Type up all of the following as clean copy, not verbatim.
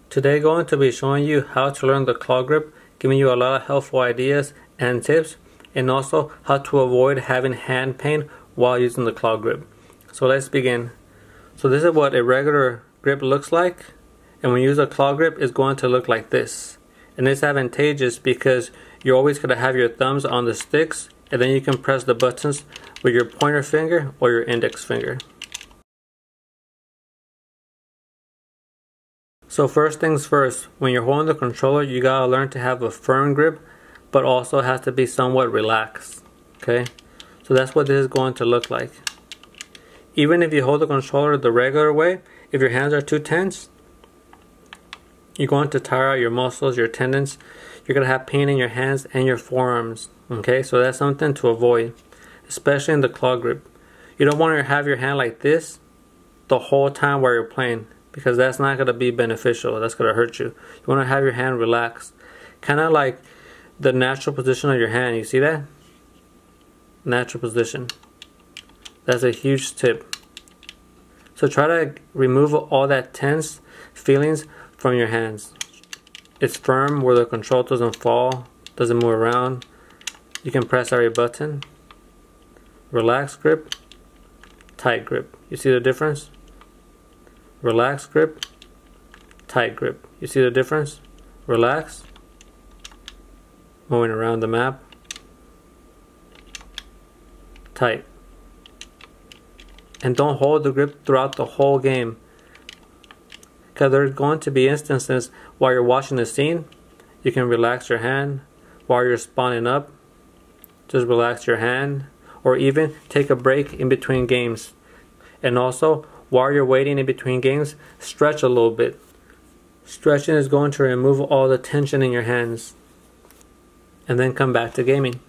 Today going to be showing you how to learn the claw grip, giving you a lot of helpful ideas and tips, and also how to avoid having hand pain while using the claw grip. So let's begin. So this is what a regular grip looks like, and when you use a claw grip it's going to look like this. And it's advantageous because you're always going to have your thumbs on the sticks, and then you can press the buttons with your pointer finger or your index finger. So first things first, when you're holding the controller, you gotta learn to have a firm grip, but also has to be somewhat relaxed. Okay, so that's what this is going to look like. Even if you hold the controller the regular way, if your hands are too tense, you're going to tire out your muscles, your tendons. You're gonna have pain in your hands and your forearms. Okay, so that's something to avoid, especially in the claw grip. You don't want to have your hand like this the whole time while you're playing, because that's not going to be beneficial. That's going to hurt you. You want to have your hand relaxed, kind of like the natural position of your hand. You see that? Natural position. That's a huge tip. So try to remove all that tense feelings from your hands. It's firm where the control doesn't fall, doesn't move around. You can press every button. Relaxed grip, tight grip. You see the difference? Relaxed grip, tight grip. You see the difference? Relax, moving around the map, tight. And don't hold the grip throughout the whole game, because there's going to be instances while you're watching the scene, you can relax your hand. While you're spawning up, just relax your hand, or even take a break in between games. And also, while you're waiting in between games, stretch a little bit. Stretching is going to remove all the tension in your hands. And then come back to gaming.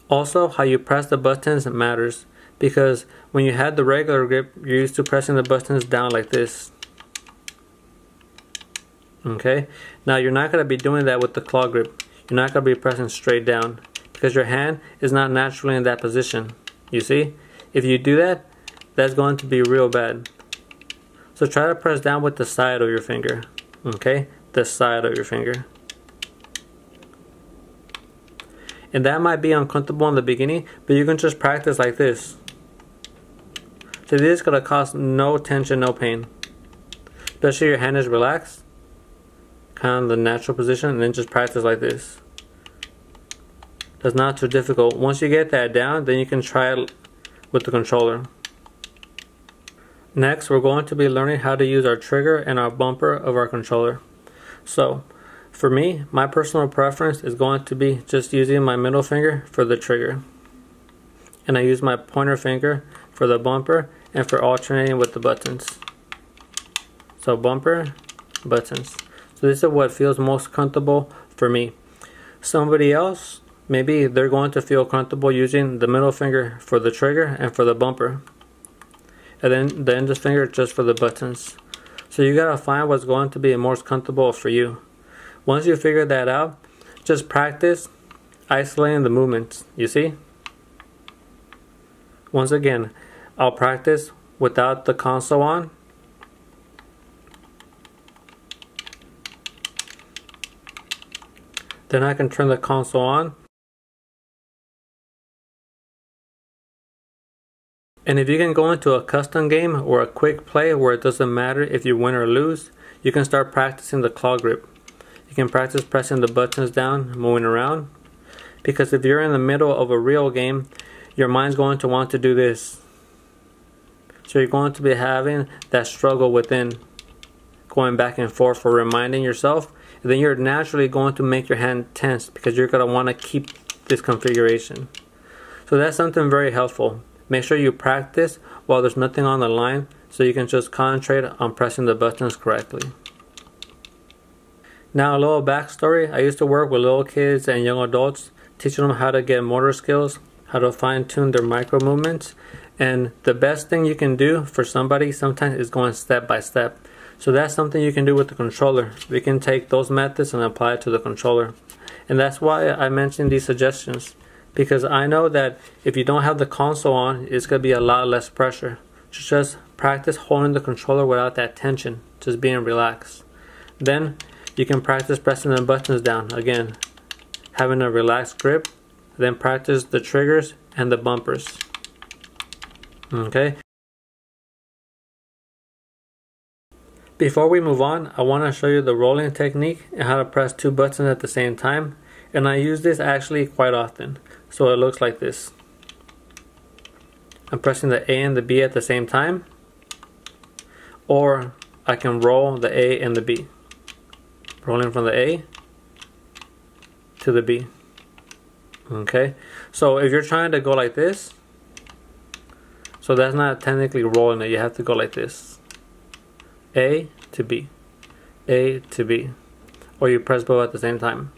Also, how you press the buttons matters, because when you had the regular grip, you're used to pressing the buttons down like this. Okay, now you're not going to be doing that with the claw grip. You're not going to be pressing straight down because your hand is not naturally in that position. You see, if you do that, that's going to be real bad. So try to press down with the side of your finger. Okay, the side of your finger. And that might be uncomfortable in the beginning, but you can just practice like this. So this is going to cause no tension, no pain. Especially your hand is relaxed, kind of the natural position, and then just practice like this. That's not too difficult. Once you get that down, then you can try it with the controller. Next, we're going to be learning how to use our trigger and our bumper of our controller. So, for me, my personal preference is going to be just using my middle finger for the trigger. And I use my pointer finger for the bumper and for alternating with the buttons. So bumper, buttons. So this is what feels most comfortable for me. Somebody else, maybe they're going to feel comfortable using the middle finger for the trigger and for the bumper, and then the index finger just for the buttons. So you gotta find what's going to be most comfortable for you. Once you figure that out, just practice isolating the movements. You see? Once again, I'll practice without the console on. Then I can turn the console on. And if you can go into a custom game or a quick play where it doesn't matter if you win or lose, you can start practicing the claw grip. You can practice pressing the buttons down, moving around. Because if you're in the middle of a real game, your mind's going to want to do this. So you're going to be having that struggle within, going back and forth for reminding yourself. And then you're naturally going to make your hand tense because you're going to want to keep this configuration. So that's something very helpful. Make sure you practice while there's nothing on the line, so you can just concentrate on pressing the buttons correctly. Now a little backstory. I used to work with little kids and young adults, teaching them how to get motor skills, how to fine-tune their micro movements. And the best thing you can do for somebody sometimes is going step by step. So that's something you can do with the controller. We can take those methods and apply it to the controller. And that's why I mentioned these suggestions, because I know that if you don't have the console on, it's going to be a lot less pressure. Just practice holding the controller without that tension, just being relaxed. Then you can practice pressing the buttons down, again, having a relaxed grip. Then practice the triggers and the bumpers. Okay. Before we move on, I want to show you the rolling technique and how to press two buttons at the same time. And I use this actually quite often. So it looks like this. I'm pressing the A and the B at the same time. Or I can roll the A and the B. Rolling from the A to the B. Okay, so if you're trying to go like this, so that's not technically rolling it, you have to go like this. A to B, A to B, or you press both at the same time.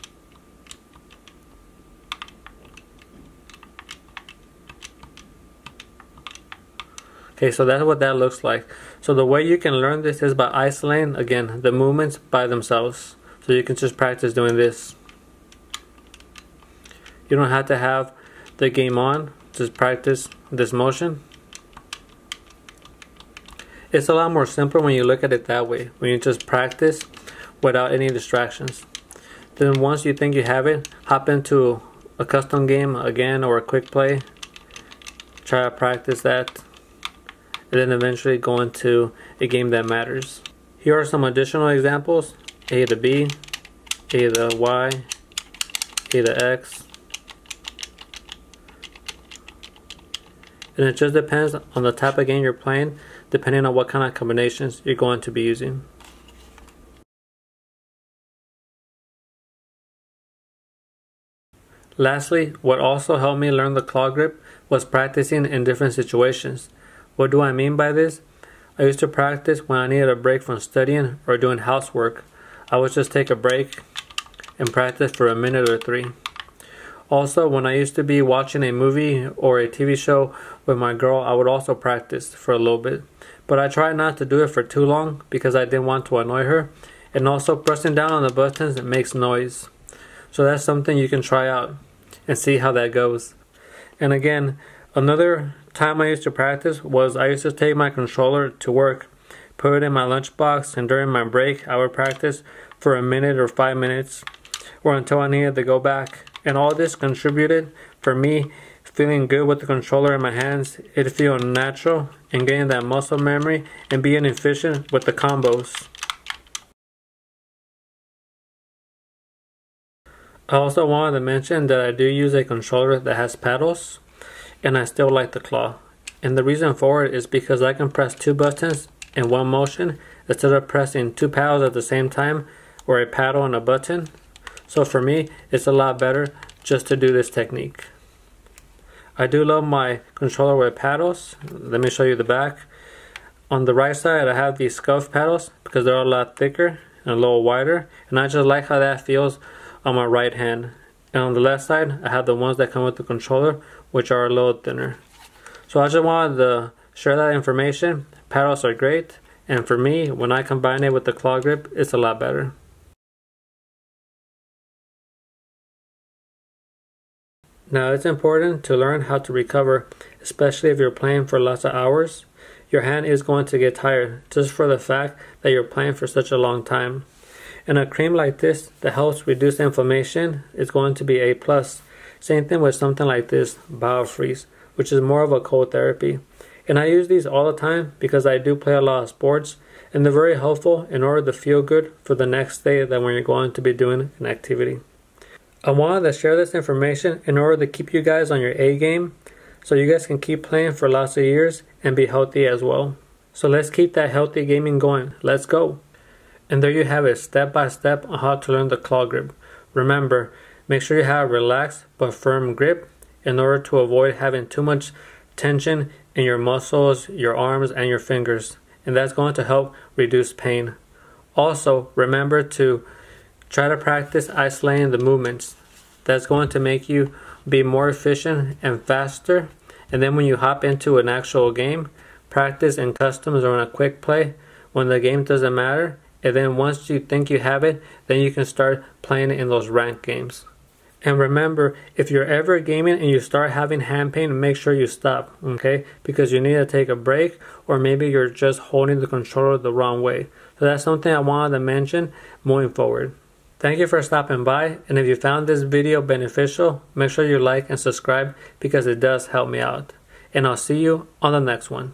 Okay, so that's what that looks like. So the way you can learn this is by isolating, again, the movements by themselves. So you can just practice doing this. You don't have to have the game on, just practice this motion. It's a lot more simpler when you look at it that way, when you just practice without any distractions. Then once you think you have it, hop into a custom game again or a quick play. Try to practice that, and then eventually go into a game that matters. Here are some additional examples. A to B, A to Y, A to X. And it just depends on the type of game you're playing, depending on what kind of combinations you're going to be using. Lastly, what also helped me learn the claw grip was practicing in different situations. What do I mean by this? I used to practice when I needed a break from studying or doing housework. I would just take a break and practice for a minute or 3. Also, when I used to be watching a movie or a TV show with my girl, I would also practice for a little bit. But I tried not to do it for too long because I didn't want to annoy her. And also, pressing down on the buttons, it makes noise. So that's something you can try out and see how that goes. And again, another time I used to practice was I used to take my controller to work, put it in my lunchbox, and during my break I would practice for a minute or 5 minutes or until I needed to go back. And all this contributed for me feeling good with the controller in my hands, it feel natural, and getting that muscle memory and being efficient with the combos. I also wanted to mention that I do use a controller that has paddles, and I still like the claw. And the reason for it is because I can press 2 buttons in one motion instead of pressing 2 paddles at the same time, or a paddle and a button. So for me, it's a lot better just to do this technique. I do love my controller with paddles. Let me show you the back. On the right side, I have these scuff paddles because they're a lot thicker and a little wider, and I just like how that feels on my right hand. And on the left side, I have the ones that come with the controller, which are a little thinner. So I just wanted to share that information. Paddles are great, and for me, when I combine it with the claw grip, it's a lot better. Now, it's important to learn how to recover, especially if you're playing for lots of hours. Your hand is going to get tired just for the fact that you're playing for such a long time. And a cream like this that helps reduce inflammation is going to be A+. Same thing with something like this, BioFreeze, which is more of a cold therapy. And I use these all the time because I do play a lot of sports, and they're very helpful in order to feel good for the next day that when you're going to be doing an activity. I wanted to share this information in order to keep you guys on your A game, so you guys can keep playing for lots of years and be healthy as well. So let's keep that healthy gaming going. Let's go! And there you have it, step by step on how to learn the claw grip. Remember, make sure you have a relaxed but firm grip in order to avoid having too much tension in your muscles, your arms, and your fingers. And that's going to help reduce pain. Also, remember to try to practice isolating the movements. That's going to make you be more efficient and faster. And then when you hop into an actual game, practice in customs or in a quick play when the game doesn't matter. And then once you think you have it, then you can start playing it in those ranked games. And remember, if you're ever gaming and you start having hand pain, make sure you stop, okay? Because you need to take a break, or maybe you're just holding the controller the wrong way. So that's something I wanted to mention moving forward. Thank you for stopping by, and if you found this video beneficial, make sure you like and subscribe because it does help me out. And I'll see you on the next one.